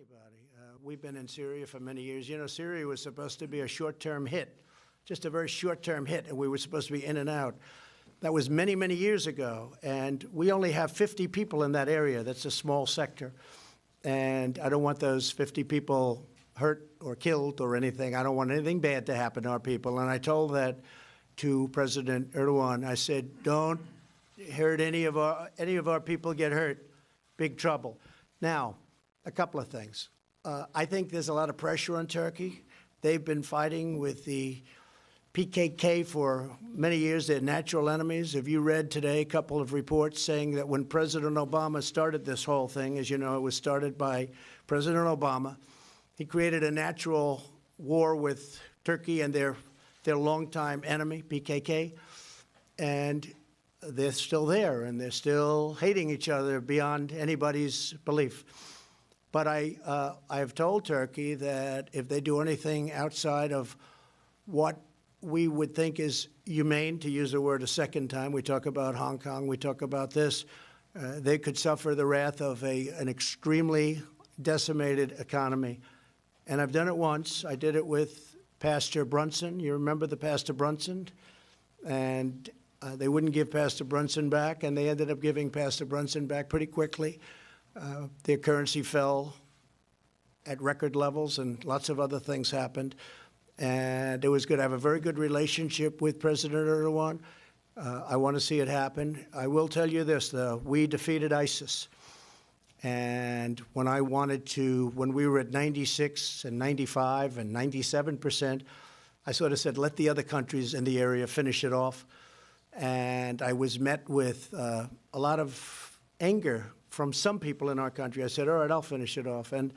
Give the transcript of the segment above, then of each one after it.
anybody. We've been in Syria for many years. You know, Syria was supposed to be a short-term hit, just a very short-term hit, and we were supposed to be in and out. That was many, many years ago, and we only have 50 people in that area. That's a small sector, and I don't want those 50 people hurt or killed or anything. I don't want anything bad to happen to our people, and I told that to President Erdogan. I said, don't hurt any of our people get hurt, big trouble. Now, a couple of things. I think there's a lot of pressure on Turkey. They've been fighting with the PKK for many years. They're natural enemies. Have you read today a couple of reports saying that when President Obama started this whole thing, as you know, it was started by President Obama, he created a natural war with Turkey and their longtime enemy, PKK, and they're still there, and they're still hating each other beyond anybody's belief. But I have told Turkey that if they do anything outside of what we would think is humane, to use the word a second time, we talk about Hong Kong, we talk about this, they could suffer the wrath of an extremely decimated economy. And I've done it once. I did it with Pastor Brunson. You remember the Pastor Brunson? And they wouldn't give Pastor Brunson back, and they ended up giving Pastor Brunson back pretty quickly. Their currency fell at record levels, and lots of other things happened. And it was good. I have a very good relationship with President Erdogan. I want to see it happen. I will tell you this, though. We defeated ISIS. And when we were at 96 and 95 and 97%, I sort of said, let the other countries in the area finish it off. And I was met with a lot of anger from some people in our country. I said, all right, I'll finish it off. And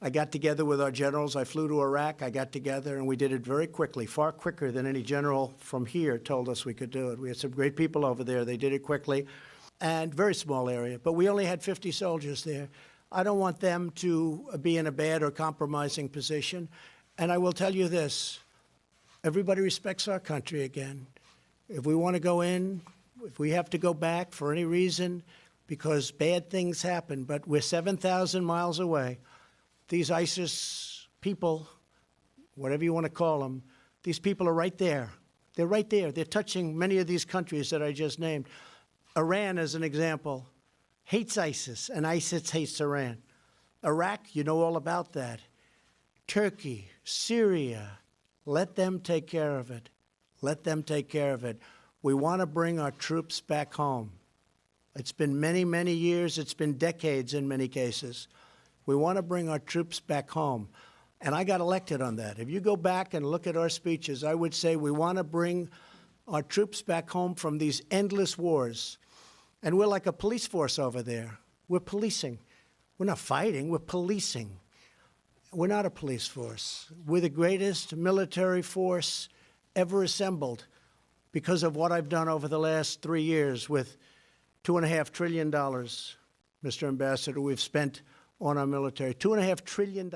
I got together with our generals. I flew to Iraq. I got together, and we did it very quickly, far quicker than any general from here told us we could do it. We had some great people over there. They did it quickly, and very small area. But we only had 50 soldiers there. I don't want them to be in a bad or compromising position. And I will tell you this. Everybody respects our country again. If we want to go in, if we have to go back for any reason, because bad things happen, but we're 7,000 miles away. These ISIS people, whatever you want to call them, these people are right there. They're right there. They're touching many of these countries that I just named. Iran, as an example, hates ISIS, and ISIS hates Iran. Iraq, you know all about that. Turkey, Syria, let them take care of it. Let them take care of it. We want to bring our troops back home. It's been many, many years. It's been decades in many cases. We want to bring our troops back home. And I got elected on that. If you go back and look at our speeches, I would say we want to bring our troops back home from these endless wars. And we're like a police force over there. We're policing. We're not fighting. We're policing. We're not a police force. We're the greatest military force ever assembled because of what I've done over the last 3 years with $2.5 trillion, Mr. Ambassador, we've spent on our military. $2.5 trillion.